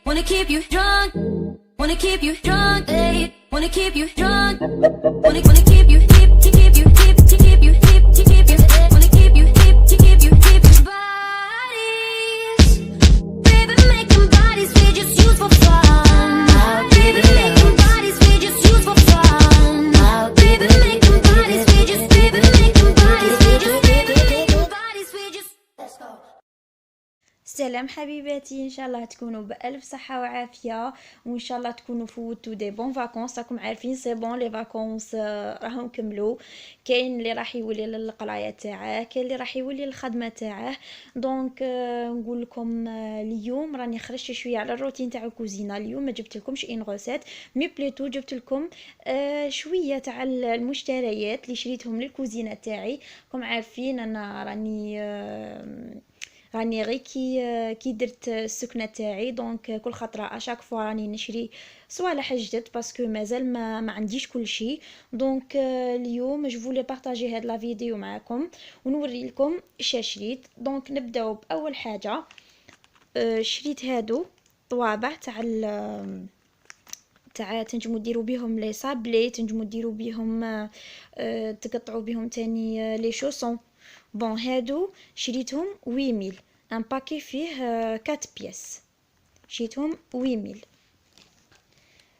Wanna keep you drunk. Wanna keep you drunk. Hey, wanna keep you drunk. Wanna keep you hip, to keep you hip, to keep you hip, to keep you. Wanna keep you hip, to keep you hip. Bodies, baby, making bodies we just use for fun. Baby, making bodies we just use for fun. Baby, making bodies we just. Baby, making bodies we just. Baby, making bodies we just. Let's go. سلام حبيباتي، ان شاء الله تكونوا بالف صحه وعافيه، وان شاء الله تكونوا فوتوا دي بون فاكونس. راكم عارفين سي بون لي فاكونس راهم كملوا. كاين اللي راح يولي للقرايه تاعه، كاين اللي راح يولي للخدمه تاعه. دونك نقول لكم اليوم راني خرجت شويه على الروتين تاع الكوزينه. اليوم ما جبت لكمش ان غوسيت مي بليتو جبت لكم شويه تاع المشتريات اللي شريتهم للكوزينه تاعي. راكم عارفين انا راني غير كي درت السكنه تاعي. دونك كل خطره اشاك فوا راني نشري صوالح جدد باسكو مازال ما عنديش كل شيء. دونك اليوم جو فولي بارطاجي هاد لا فيديو معكم ونوري لكم اش شريت. دونك نبداو باول حاجه. شريت هادو طوابع تاع تنجمو ديروا بهم لي صابلي، تنجمو ديروا بهم تقطعوا بهم تاني لي شوسون. بون هادو شريتهم 8000 ان باكي فيه 4 بياس، شريتهم 8000.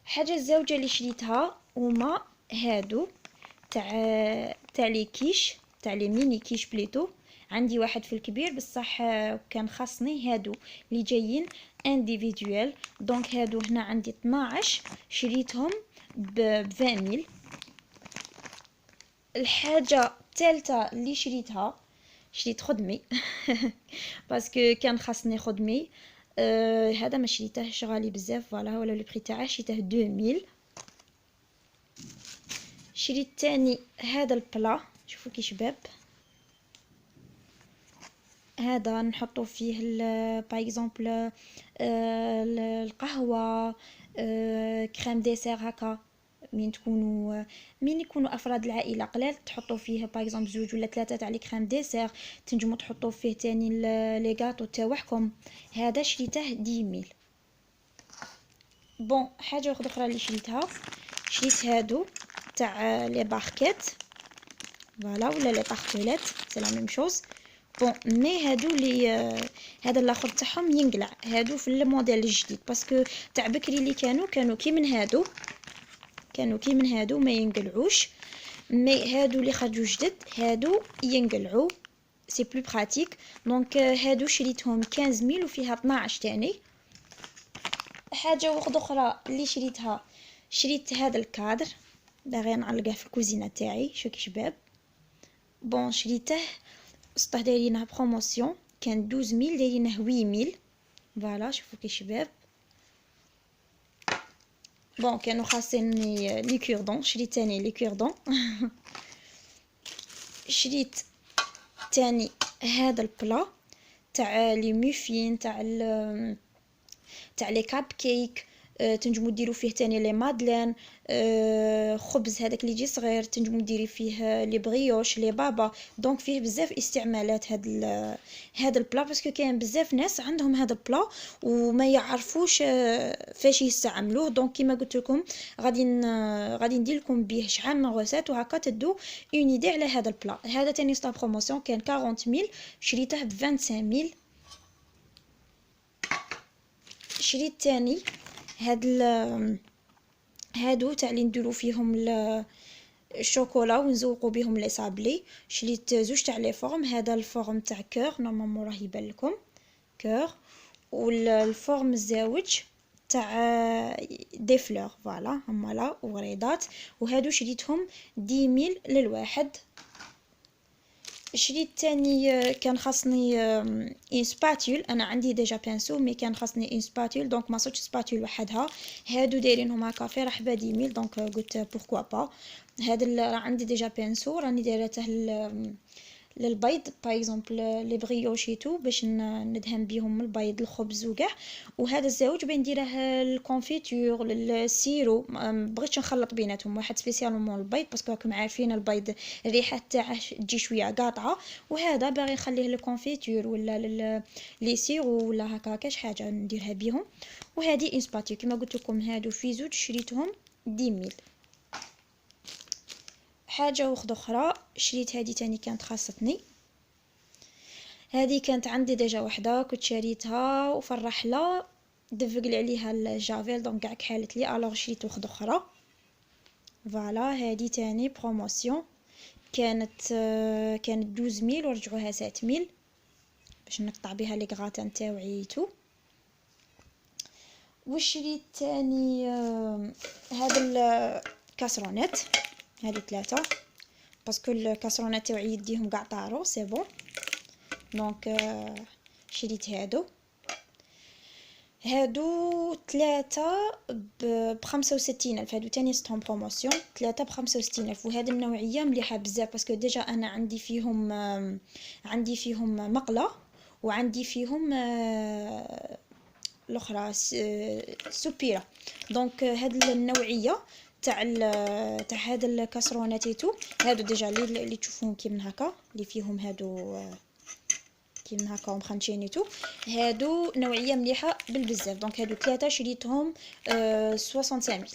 حاجه الزوجه اللي شريتها هما هادو تاع لي كيش، تاع لي ميني كيش بليتو. عندي واحد في الكبير بصح كان خاصني هادو اللي جايين انديفيدوال. دونك هادو هنا عندي 12 شريتهم ب 20000. الحاجه الثالثه اللي شريت خدمي باسكو كان خاصني خدمي. هذا ما شريتهش غالي بزاف، فوالا ولا لو بري تاعه شريته 2000. شريت تاني هذا البلا، شوفوا كي شباب. هذا نحطو فيه باغ اكزومبل القهوه، كريم ديسير هكا. من يكونوا افراد العائله قلال تحطوا فيه باغ اكزومبل 2 ولا 3 تاع لي كريم ديسير. تنجموا تحطوا فيه تاني لي غاتو تاعكم. هذا شريته 10000. بون حاجه اخرى اللي شريت هادو تاع لي باركيت فوالا ولا لي بارتوليت سي لا ميم شوز. بون مي هادو لي هذا الاخر تاعهم ينقلع. هادو في الموديل الجديد باسكو تاع بكري اللي كانوا كي من هادو ما ينقلعوش. مي هادو اللي خرجوا جدد هادو ينقلعوا، سي بلو براتيك. دونك هادو شريتهم 15000 وفيها 12 تاني. حاجه واحده اخرى اللي شريت هذا الكادر باغي نعلقه في الكوزينه تاعي. شو كي شباب. بون شريته سطح دايرينها بروموسيون، كان 12000 دايرينه 8000. فوالا شوفوا كي شباب. بون كانوا خاصيني لي كوردون، شريت تاني لي كوردون شريت تاني هذا البلا تاع لي ميفين تاع لي كاب كيك. تنجمو ديروا فيه تاني لي مادلين، خبز هذاك اللي يجي صغير تنجمو ديري فيه لي بريوش لي بابا. دونك فيه بزاف استعمالات هذا البلا باسكو كاين بزاف ناس عندهم هذا البلا وما يعرفوش فاش يستعملوه. دونك كيما قلت لكم غادي ندير لكم بيه شحال من غوسات وهكا تدو اون ايدي على هذا البلا. هذا تاني ستار بروموسيون كان 40000 شريته ب 25000. شريت تاني هادو تاع اللي نديرو فيهم الشوكولا ونزوقو بهم لي صابلي. شريت زوج تاع لي فورم. هذا الفورم تاع كور نورمالمون راه يبان لكم كور، والفورم الزاوج تاع دي فلور فوالا هما لا وريضات. وهادو شريتهم 10000 للواحد. شريت تاني كان خاصني ان سباتول. انا عندي ديجا بانسو مي كان خاصني ان سباتول دونك ما صوتش سباتول وحدها. هادو دايرينهم هكا في رحبه 10000 دونك قلت بوركوا با. هذا راه عندي ديجا بانسو راني دايرته للبيض باغ اكزومبل لي بريوشيتو باش ندهن بيهم البيض الخبز وكاع. وهذا الزوج بنديره الكونفيتور للسيرو، بغيتش نخلط بيناتهم واحد سبيسيالمون البيض باسكو راكم عارفين البيض الريحه تاعه تجي شويه قاطعه، وهذا باغي نخليه للكونفيتور ولا لي سيرو ولا هكا كاش حاجه نديرها بيهم. وهذه اون سباتيو كيما قلت لكم هادو في زوج شريتهم 10000. حاجه واحده اخرى شريت هذه تاني كانت خاصتني، هذه كانت عندي ديجا وحده كنت شريتها وفي الرحله دفق لي عليها الجافيل دونك كاع كحالت لي الوغ شريت وحده اخرى. فوالا هذه تاني بروموسيون كانت 12000 ورجعوها 7000 باش نقطع بها لي غراتان تاوعي تو. وشريت تاني هذا الكاسرونات، هادو 3 باسكو الكاسرونات تاوعي يديهم قاع طارو سي بون. دونك شريت هادو 3 ب65000. هادو تاني ستون بروموسيون 3 ب65000. وهذه النوعيه مليحه بزاف باسكو ديجا انا عندي فيهم مقله وعندي فيهم الاخرى سوبيرا. دونك هاد النوعيه تاع هاد الكاسروناتيتو هادو ديجا اللي تشوفوهم كي من هكا اللي فيهم هادو كي من هكا مخنشينيتو، هادو نوعيه مليحه بالبزاف. دونك هادو 3 شريتهم 65000.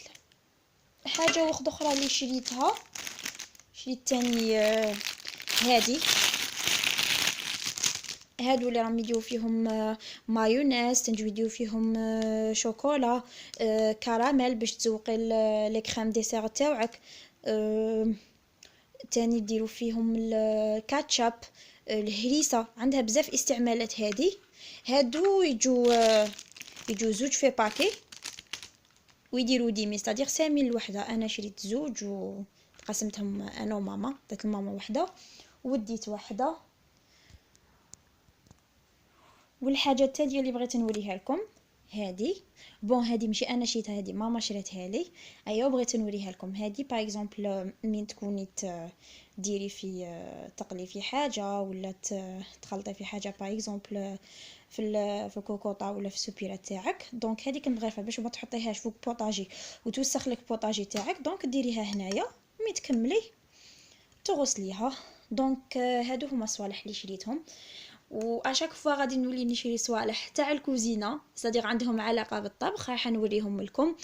حاجه واحده اخرى اللي شريتها شريت تاني هادو اللي راهم يديو فيهم مايونيز، تنجيو يديو فيهم شوكولا كراميل باش تزوقي لي كريم ديسير تاوعك. تاني ديروا فيهم الكاتشاب الهريسه، عندها بزاف استعمالات. هادو يجو زوج في باكي ويديروا ديمي ستادير 5000 الوحده. انا شريت زوج وقسمتهم انا وماما، دات الماما وحده وديت وحده. والحاجه التاليه اللي بغيت نوريها لكم هذه ماشي انا شريتها، هذه ماما شريتها لي. ايوا بغيت نوريها لكم. هذه باغ اكزومبل من تكوني ديري في تقلي في حاجه ولا تخلطي في حاجه باغ اكزومبل في الكوكوطه ولا في السوبيره تاعك. دونك هذه كنت غيرها باش ما تحطيهاش فوق بوطاجي وتوسخ لك بوطاجي تاعك، دونك ديريها هنايا مي تكملي تغسليها. دونك هادو هما الصوالح اللي شريتهم. واشاك فوا غادي نولي نشري صوالح تاع الكوزينه صديق عندهم علاقه بالطبخ راح نوريهم لكم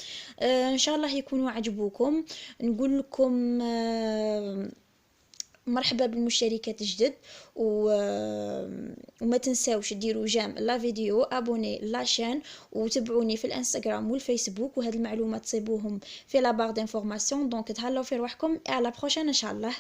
ان شاء الله يكونوا عجبوكم. نقول لكم مرحبا بالمشتركات الجدد وما تنساوش ديروا جيم لا فيديو، ابوني لاشين وتابعوني في الانستغرام والفيسبوك. وهاد المعلومات تصيبوهم في لا بار دانفورماسيون. دونك تهلاو في روحكم على بروشين ان شاء الله.